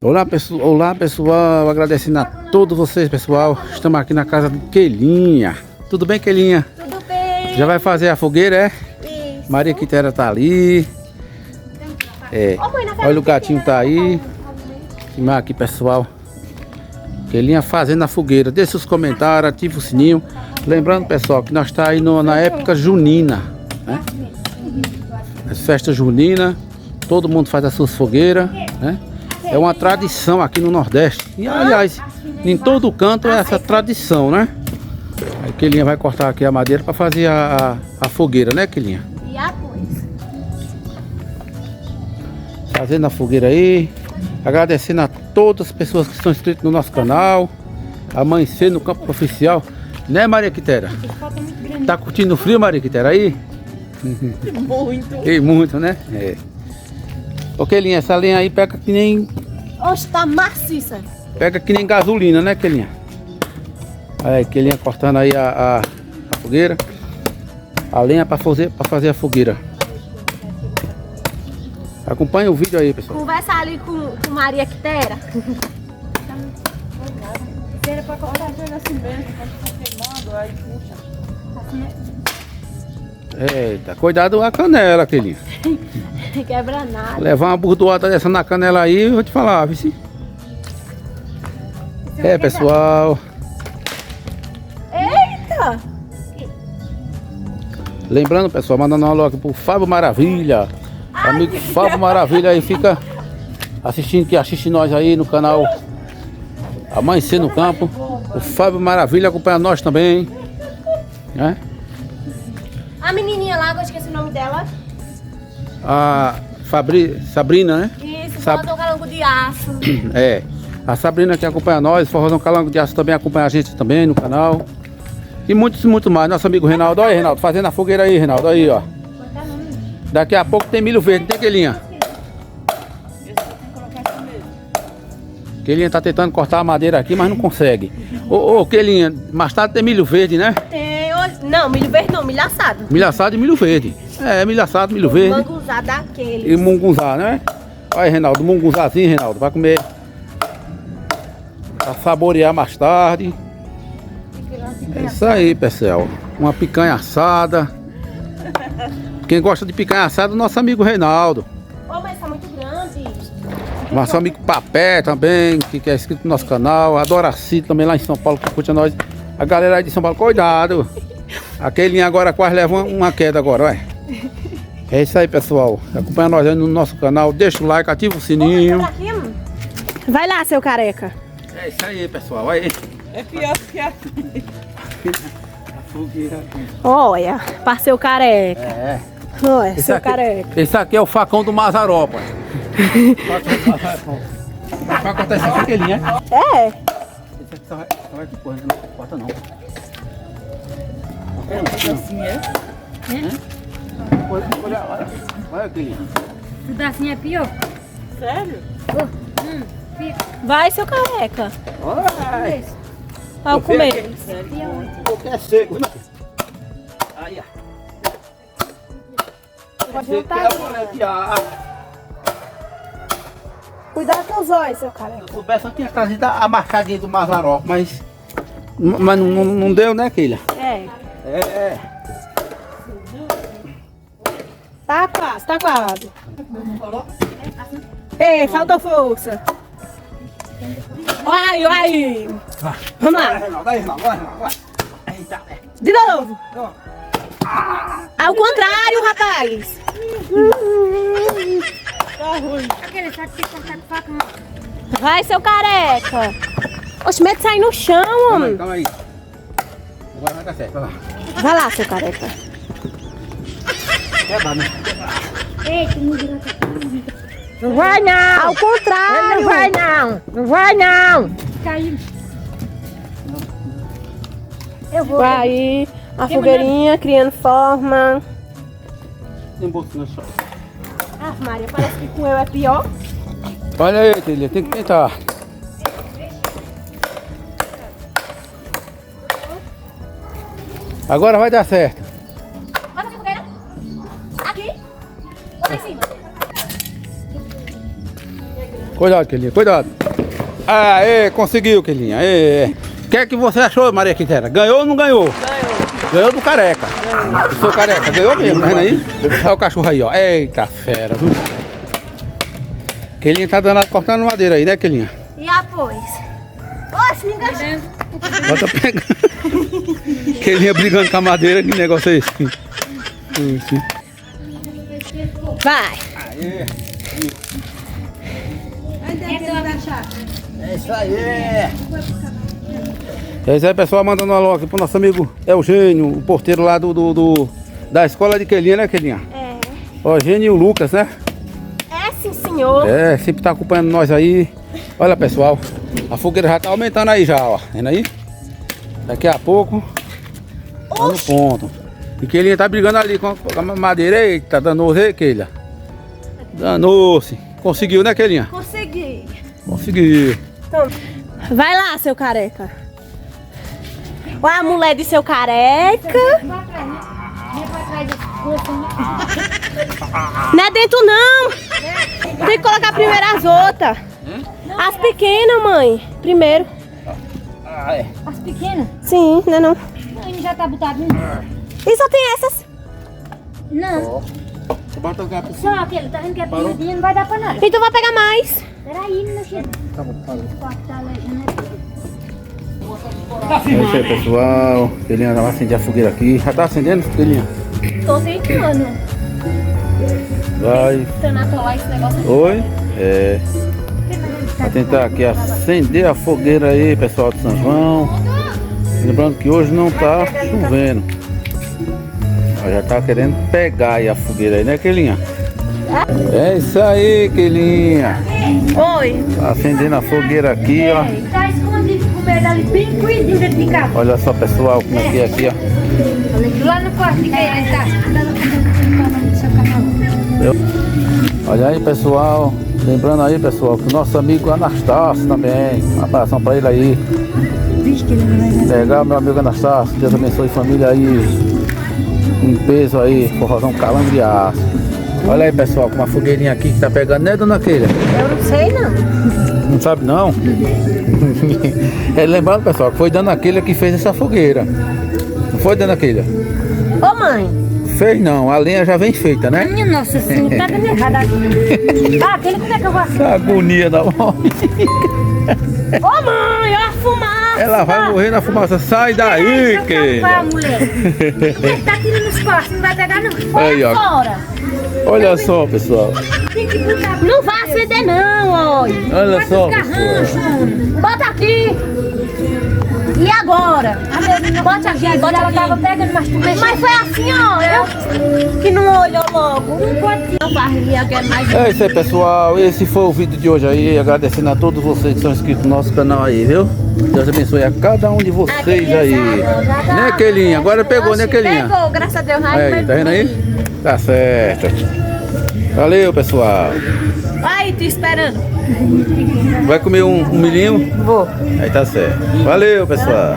Olá pessoal, agradecendo a todos vocês, pessoal. Estamos aqui na casa do Quelinha. Tudo bem, Quelinha? Tudo bem. Já vai fazer a fogueira, é? Isso. Maria Quitéria tá ali. Olha o gatinho tá aí. Aqui, pessoal. Quelinha fazendo a fogueira. Deixe os comentários, ative o sininho. Lembrando, pessoal, que nós está aí na época junina, né? As festas juninas. Todo mundo faz as suas fogueiras, né? É uma tradição aqui no Nordeste. E aliás, em todo canto é essa tradição, né? Aí Quelinha vai cortar aqui a madeira para fazer a fogueira, né, Quelinha? E após? Fazendo a fogueira aí. Agradecendo a todas as pessoas que estão inscritas no nosso canal. Amanhecer no campo oficial. Né, Maria Quitéria? Tá curtindo o frio, Maria Quitéria, aí? Muito. E muito, né? É. Ô, Quelinha, essa lenha aí pega que nem... Hoje tá maciça. Pega que nem gasolina, né, Quelinha? Aí, Quelinha cortando aí a fogueira. A lenha para fazer a fogueira. Acompanha o vídeo aí, pessoal. Conversa ali com Maria Quitéria. Era pra cortar assim mesmo, quando tá queimando, aí puxa. Eita, cuidado com a canela, Quelinha. Quebra nada. Levar uma burdoada dessa na canela aí, eu vou te falar, viu? É, pessoal. Eita! Lembrando, pessoal, mandando um alô aqui pro Fábio Maravilha. Amigo Fábio Maravilha aí, fica assistindo, que assiste nós aí no canal Amanhecer no Campo. O Fábio Maravilha acompanha nós também, né? A menininha lá, eu esqueci o nome dela. A Sabrina, né? Isso, faltou calango de aço. É, a Sabrina que acompanha nós, Forrozão Calango de Aço também acompanha a gente também no canal. E muito mais. Nosso amigo Reinaldo, olha aí, Reinaldo, fazendo a fogueira aí, Reinaldo, aí, ó. Daqui a pouco tem milho verde, tem, Quelinha? Quelinha tá tentando cortar a madeira aqui, mas não consegue. Ô, Quelinha, mais tarde tem milho verde, né? Tem hoje. Não, milho verde não, milho assado. Milho assado e milho verde. É, milho assado, milho verde. Manguzá daquele. E mungunzá, né? Olha aí, Reinaldo, mungunzázinho, Reinaldo, vai comer. Pra saborear mais tarde. É isso aí, pessoal. Uma picanha assada. Quem gosta de picanha assada é o nosso amigo Reinaldo. Ô, mas tá muito grande. Nosso amigo Papé também, que é inscrito no nosso canal. A Doraci também lá em São Paulo, que curte a nós. A galera aí de São Paulo, cuidado. Aquele agora quase leva uma queda agora, olha. É isso aí, pessoal. Acompanha nós aí no nosso canal. Deixa o like, ativa o sininho. Vai lá, seu careca. É isso aí, pessoal. Olha aí. É pior que a Fogueira aqui. Olha, para seu careca. É. Olha, seu careca. Esse aqui é o facão do Mazaró, pai. Vai cortar esse aqui, Quelinha, é? É. Esse aqui só vai depois, não corta não. assim é. Olha, Quelinha. Pedacinho é pior. Sério? Vai, seu careca. Olha. Vai eu comer. Porque é seco, né? Aí, ó. Cuidado com os olhos, seu careca. Se eu soubesse, eu tinha trazido a machadinha do Mazaró, mas não deu, né, Quelinha? É. É. Tá quase, tá quase. Ei, faltou força. Vai, vai. Vamos lá. Vai, Reinaldo. Eita. De novo. Ao contrário, rapaz. Aquele sabe que cortar com faca, não. Vai, seu careca. Oxe, mete sair no chão, homem. Calma aí. Agora vai dar certo, vai lá. Vai lá, seu careca. Quebra, né? Eita, me virou. Não vai, não. Ao contrário. Não vai, não. Não vai, não. Caiu. Eu vou. Vai, a fogueirinha criando forma. Tem bolsinho só. Ah, Maria, parece que com eu é pior. Olha aí, Quelinha, tem que tentar. Agora vai dar certo. Vai fazer fogueira? Aqui? Ou lá em cima? Cuidado, Kelinha, cuidado. Aê, conseguiu, Kelinha. Aê. O que é que você achou, Maria Quintera? Ganhou ou não ganhou? Ganhou do careca. O seu careca ganhou mesmo, tá vendo aí? Olha o cachorro aí, ó. Eita fera, viu? Kelinha tá danado cortando madeira aí, né, Kelinha? E após? Oxe, me enganchou. Bota pegando. Kelinha brigando com a madeira, que negócio é esse? Vai. Aê. É isso aí. É isso aí, pessoal, mandando um alô aqui pro nosso amigo Eugênio, o porteiro lá da escola de Kelinha, né, Kelinha? É. Eugênio e o Lucas, né? É sim, senhor. É, sempre tá acompanhando nós aí. Olha, pessoal, a fogueira já tá aumentando aí já, ó. Vendo aí? Daqui a pouco tá no ponto. E Kelinha tá brigando ali com a madeira. Eita, danou-se, hein, Kelia? Danou-se. Conseguiu, né, Kelinha? Consegui. Conseguiu. Então, vai lá, seu careca. Olha a mulher de seu careca. Não é dentro, não. Tem que colocar primeiro as outras. As pequenas, mãe. Primeiro. As pequenas? Sim, não é não. Não, já tá botado. E só tem essas. Não, Bota o gato. só aquele, tá vendo que é pequenininho, não vai dar pra nada. Então vai pegar mais. Peraí, meu filho. Tá bom, parou. Tá legendo. É isso aí, pessoal. Kelinha vai acender a fogueira aqui. Já tá acendendo, Kelinha? Tô tentando. Vai. Tentando atolar esse negócio aqui. Oi? É. Vai tentar aqui acender a fogueira aí, pessoal de São João. Lembrando que hoje não tá chovendo. Mas já tá querendo pegar aí a fogueira aí, né, Kelinha? É isso aí, Kelinha. Oi. Tá acendendo a fogueira aqui, ó. Tá escondido com o medo ali, bem cuidinho dentro de casa. Olha só, pessoal, como é que é aqui, ó. Lá no quarto de quem ele tá. Olha aí, pessoal. Lembrando aí, pessoal, que o nosso amigo Anastácio também. Um abração pra ele aí. Legal, meu amigo Anastácio. Deus abençoe a família aí. Um peso aí, forrozão calango de aço. Olha aí, pessoal, com uma fogueirinha aqui que tá pegando, né, dona Keila? Eu não sei, não. Não sabe, não? É, lembrando, pessoal, que foi dona Keila que fez essa fogueira. Não foi, dona Keila? Ô, mãe. Fez não, a lenha já vem feita, né? Minha nossa senhora, tá dando errado aqui. Ah, aquele como é que eu vou assim? A agonia da mãe. Ô, mãe, olha a fumaça. Ela vai morrer na fumaça. Sai daí, Keila. Mulher. Tá tirando os costos, não vai pegar não. Aí, ó. Fora. Olha só, pessoal. Tem que botar. Não vai acender, não, olha. Olha só, pessoal. Bota aqui. E agora? Bote aqui, bota Ela aqui. tava pegando, mas tu mexeu. Mas foi assim, ó. Eu que não olhou logo. Não pode. Não farria, quer mais. É isso aí, pessoal. Esse foi o vídeo de hoje aí. Agradecendo a todos vocês que são inscritos no nosso canal aí, viu? Deus abençoe a cada um de vocês aí. Né, Kelinha? Agora pegou, né, Kelinha? Pegou, graças a Deus. Aí, tá vendo aí? Tá certo. Valeu, pessoal. Aí, te esperando. Vai comer um milhinho? Vou. Aí tá certo. Valeu, pessoal.